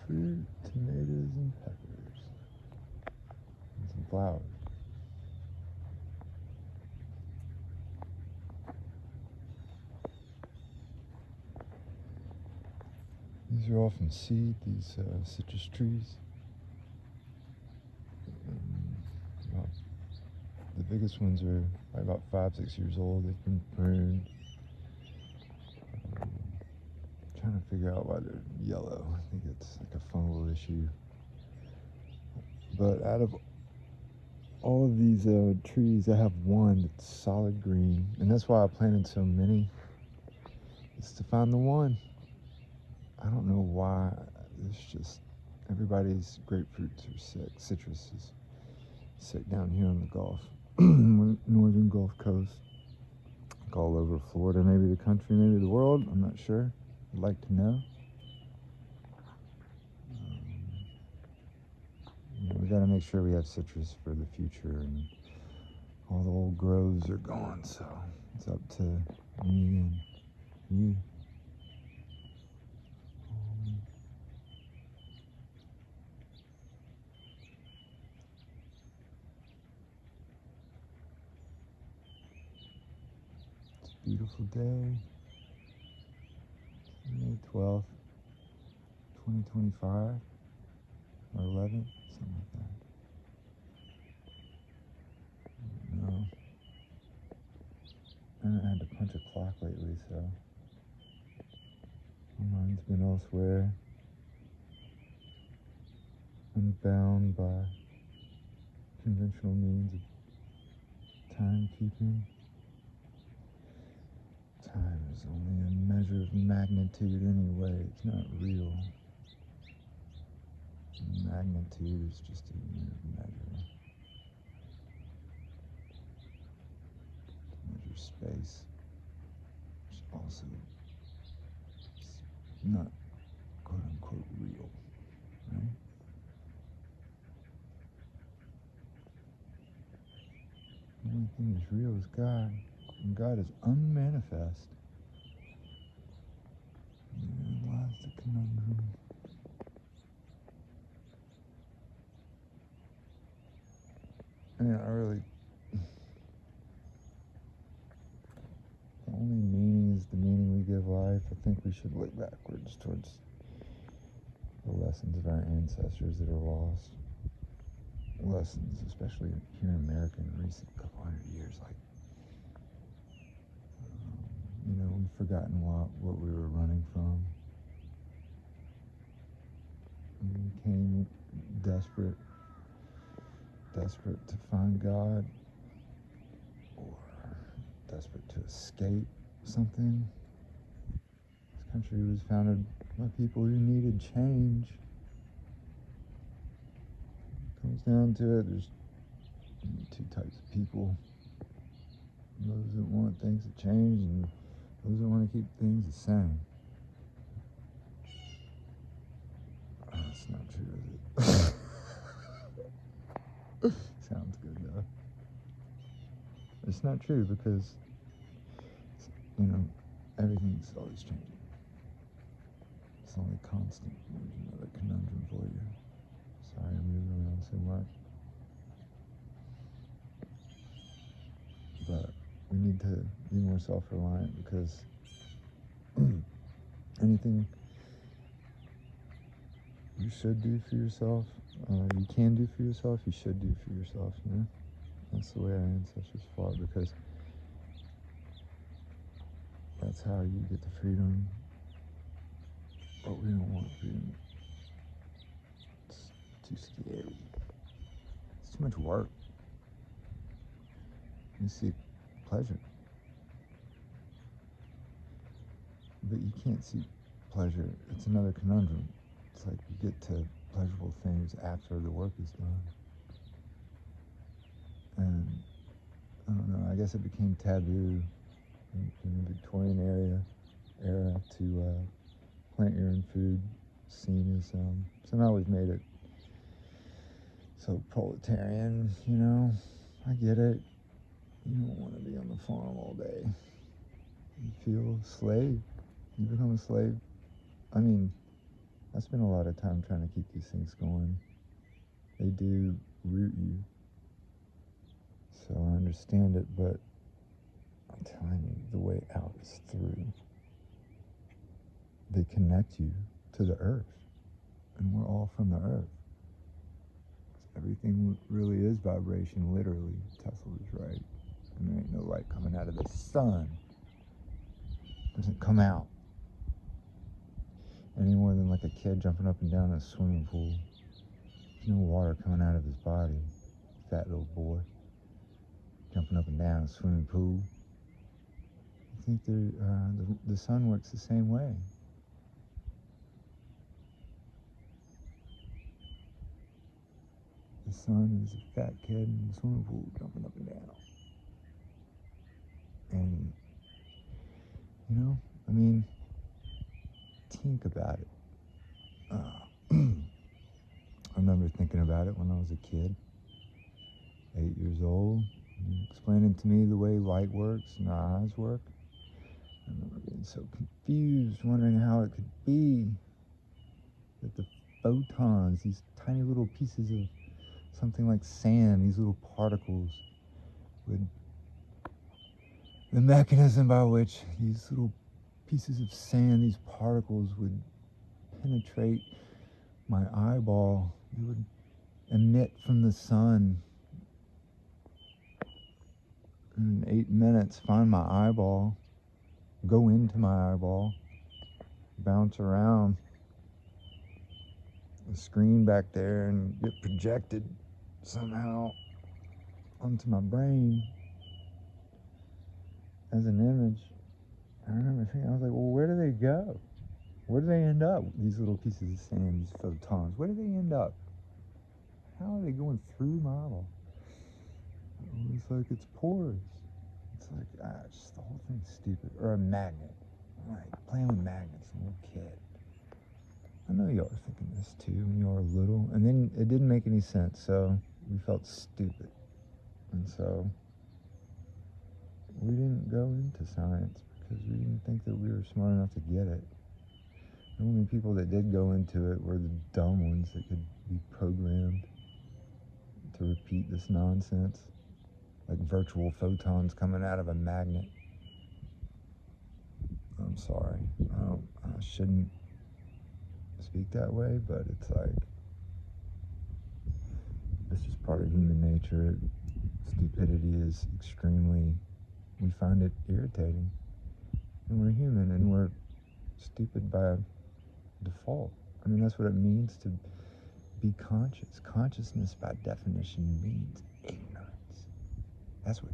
fruit, tomatoes, and peppers, and some flowers. These are all from seed, these citrus trees. About, the biggest ones are about 5-6 years old. They've been pruned. Trying to figure out why they're yellow. I think it's like a fungal issue. But out of all of these trees, I have one that's solid green, and that's why I planted so many. It's to find the one. I don't know why. It's just everybody's grapefruits are sick. Citrus is sick down here on the Gulf, northern Gulf Coast, like all over Florida, maybe the country, maybe the world. I'm not sure. I'd like to know. We got to make sure we have citrus for the future, and all the old groves are gone, so it's up to me and you. It's a beautiful day, May 12th, 2025, or 11th, something like that. No. I haven't had to punch a clock lately, so my mind's been elsewhere. I'm bound by conventional means of timekeeping. Time is only a measure of magnitude anyway. It's not real. Magnitude is just a unit of measure. To measure space, which is also not quote unquote real, right? The only thing that's real is God, and God is unmanifest. Therein lies the conundrum. The only meaning is the meaning we give life. I think we should look backwards towards the lessons of our ancestors that are lost. Lessons, especially here in America in the recent couple hundred years, like, we've forgotten what we were running from. We became desperate to find God, or desperate to escape something. This country was founded by people who needed change. It comes down to it, there's two types of people. Those that want things to change and those that want to keep things the same. That's not true, is it? Sounds good though. It's not true because, everything's always changing. It's only constant. There's another conundrum for you. Sorry I'm moving around so much. But we need to be more self-reliant, because anything you should do for yourself, you can do for yourself, you should do for yourself, That's the way our ancestors fought, because that's how you get the freedom. But we don't want freedom. It's too scary. It's too much work. You seek pleasure. But you can't seek pleasure. It's another conundrum. It's like you get to pleasurable things after the work is done. And I don't know, I guess it became taboo in the Victorian era to plant your own food, seen as somehow we've made it so proletarian, I get it. You don't want to be on the farm all day. You feel a slave. You become a slave. I mean, I spend a lot of time trying to keep these things going. They do root you, so I understand it, but I'm telling you, the way out is through. They connect you to the earth, and we're all from the earth. Everything really is vibration, literally. Tesla was right. And there ain't no light coming out of the sun. It doesn't come out any more than like a kid jumping up and down in a swimming pool. There's no water coming out of his body. Fat little boy jumping up and down in a swimming pool. I think the sun works the same way. The sun is a fat kid in the swimming pool jumping up and down. And, I mean, think about it. I remember thinking about it when I was a kid, 8 years old, explaining to me the way light works and our eyes work. I remember being so confused, wondering how it could be that the photons, these tiny little pieces of something like sand, these little particles, the mechanism by which these little pieces of sand, these particles would penetrate my eyeball. They would emit from the sun in 8 minutes, find my eyeball, go into my eyeball, bounce around the screen back there and get projected somehow onto my brain as an image. I remember thinking, I was like, well, where do they go? Where do they end up? These little pieces of sand, these photons, where do they end up? How are they going through my eyeball? It's like it's porous. It's like, just the whole thing's stupid. Or a magnet. I'm like playing with magnets, a little kid. I know y'all are thinking this too when y'all were little. And then it didn't make any sense, so we felt stupid. And so we didn't go into science because we didn't think that we were smart enough to get it. The only people that did go into it were the dumb ones that could be programmed to repeat this nonsense, like virtual photons coming out of a magnet. I'm sorry, I shouldn't speak that way, but it's like, it's just part of human nature. Stupidity is we find it irritating, and we're human, and we're stupid by default. I mean, that's what it means to be conscious. Consciousness, by definition, means ignorance. That's what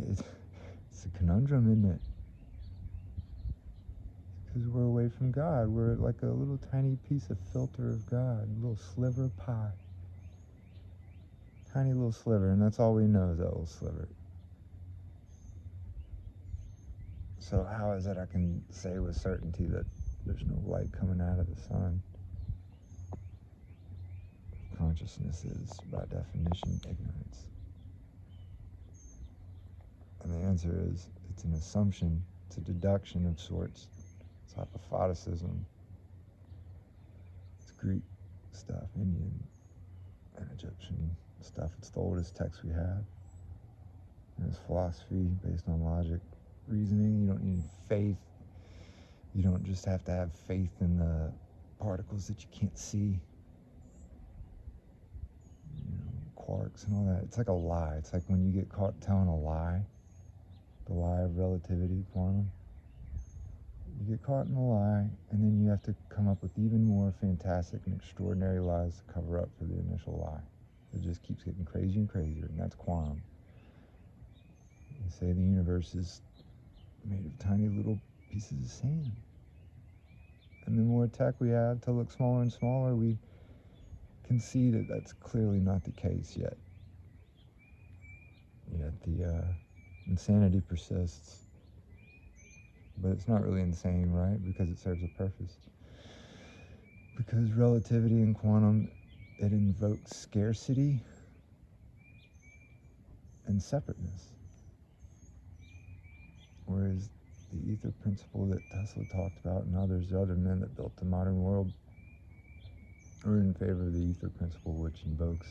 it's a conundrum, isn't it? Because we're away from God. We're like a little tiny piece of filter of God, a little sliver of pie. Tiny little sliver, and that's all we know is that little sliver. So how is it I can say with certainty that there's no light coming out of the sun? Consciousness is, by definition, ignorance. And the answer is, it's an assumption, it's a deduction of sorts. It's hypotheticism. It's Greek stuff, Indian and Egyptian stuff. It's the oldest text we have. And it's philosophy based on logic, reasoning. You don't need faith. You don't just have to have faith in the particles that you can't see. Quarks and all that. It's like a lie. It's like when you get caught telling a lie, the lie of relativity, quantum. You get caught in a lie, and then you have to come up with even more fantastic and extraordinary lies to cover up for the initial lie. It just keeps getting crazier and crazier, and that's quantum. They say the universe is made of tiny little pieces of sand. And the more tech we have to look smaller and smaller, we can see that that's clearly not the case yet. Yet the insanity persists. But it's not really insane, right? Because it serves a purpose. Because relativity in quantum, it invokes scarcity and separateness. Whereas the ether principle that Tesla talked about and other men that built the modern world We're in favor of the ether principle, which invokes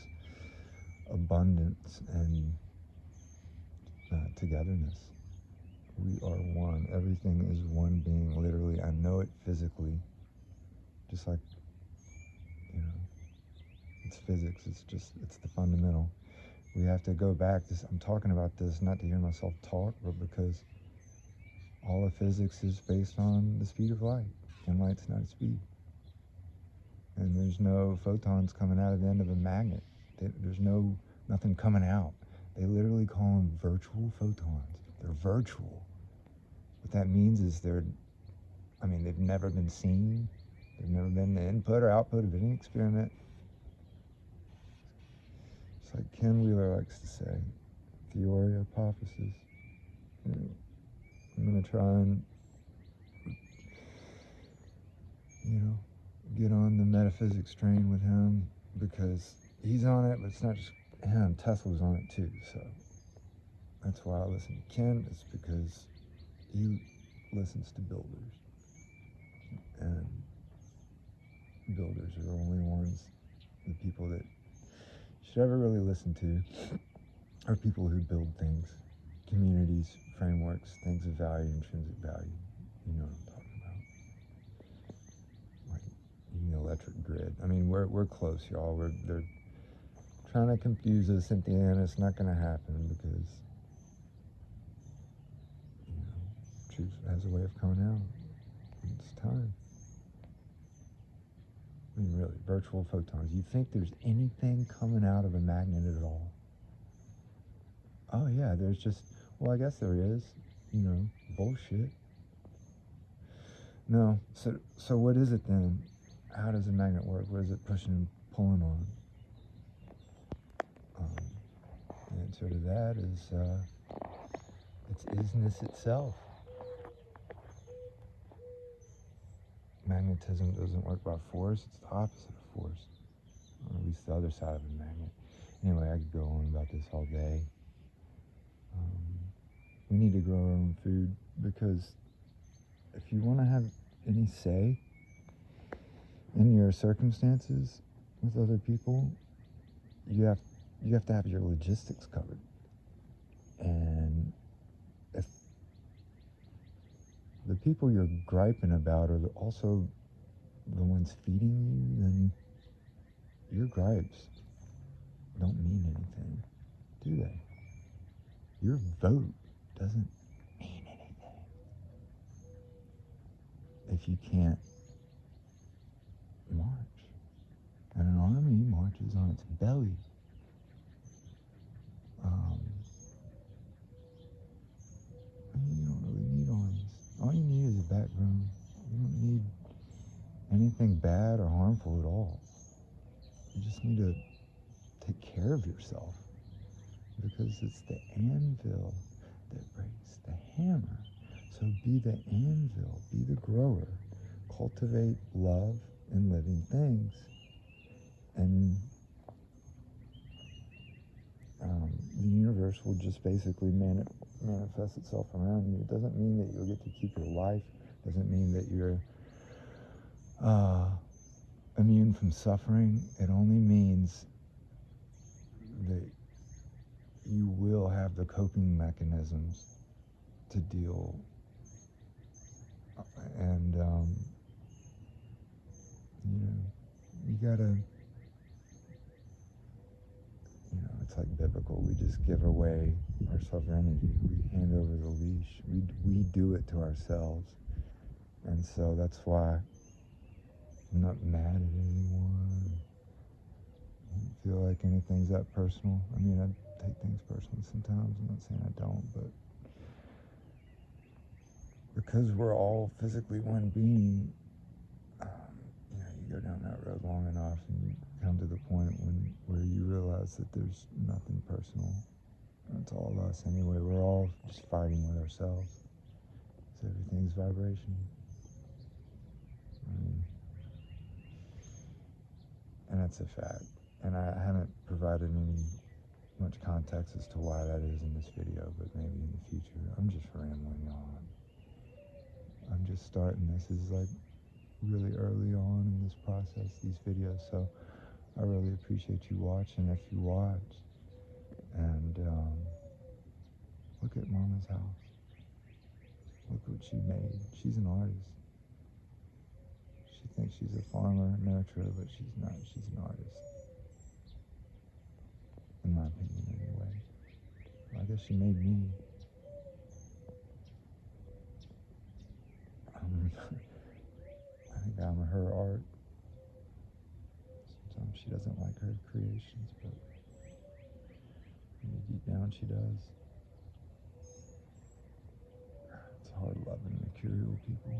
abundance and togetherness. We are one. Everything is one being, literally. I know it physically. Just like, it's physics. It's the fundamental. We have to go back. I'm talking about this not to hear myself talk, but because all of physics is based on the speed of light, and light's not speed. And there's no photons coming out of the end of a magnet. There's nothing coming out. They literally call them virtual photons. They're virtual. What that means is they've never been seen. They've never been the input or output of any experiment. It's like Ken Wheeler likes to say, theory hypothesis. I'm going to try and, get on the metaphysics train with him because he's on it, but it's not just him. Tesla's on it too, so that's why I listen to Ken. It's because he listens to builders, and builders are the only ones, the people that you should ever really listen to are people who build things, communities, frameworks, things of value, intrinsic value. You know what I'm talking about. Like the electric grid. We're close, y'all. They're trying to confuse us at the end. It's not going to happen because truth has a way of coming out. It's time. Really, virtual photons. You think there's anything coming out of a magnet at all? Oh yeah, there's just, well, I guess there is, bullshit. No, so what is it then? How does a magnet work? What is it pushing and pulling on? The answer to that is, it's isness itself. Magnetism doesn't work by force, it's the opposite of force. Or at least the other side of a magnet. Anyway, I could go on about this all day. We need to grow our own food because if you want to have any say in your circumstances with other people, you have to have your logistics covered. And if the people you're griping about are also the ones feeding you, then your gripes don't mean anything, do they? Your vote doesn't mean anything if you can't march. And an army marches on its belly. You don't really need armies. All you need is a background. You don't need anything bad or harmful at all. You just need to take care of yourself, because it's the anvil that breaks the hammer. So be the anvil, be the grower, cultivate love in living things, and the universe will just basically manifest itself around you. It doesn't mean that you'll get to keep your life. It doesn't mean that you're immune from suffering. It only means that you will have the coping mechanisms to deal, and you gotta, it's like biblical. We just give away our sovereignty. We hand over the leash. We do it to ourselves. And so that's why I'm not mad at anyone. I don't feel like anything's that personal. I take things personally sometimes. I'm not saying I don't, but because we're all physically one being, you go down that road long enough and you come to the point where you realize that there's nothing personal. It's all us anyway. We're all just fighting with ourselves. So everything's vibration. And that's a fact. And I haven't provided any much context as to why that is in this video, but maybe in the future. I'm just rambling on. I'm just starting. This is like really early on in this process, these videos, so I really appreciate you watching if you watch. And look at Mama's house. Look what she made. She's an artist. She thinks she's a farmer, nurturer, but she's not. She's an artist. In my opinion, anyway. I guess she made me. I think I'm her art. Sometimes she doesn't like her creations, but maybe deep down she does. It's hard loving mercurial people.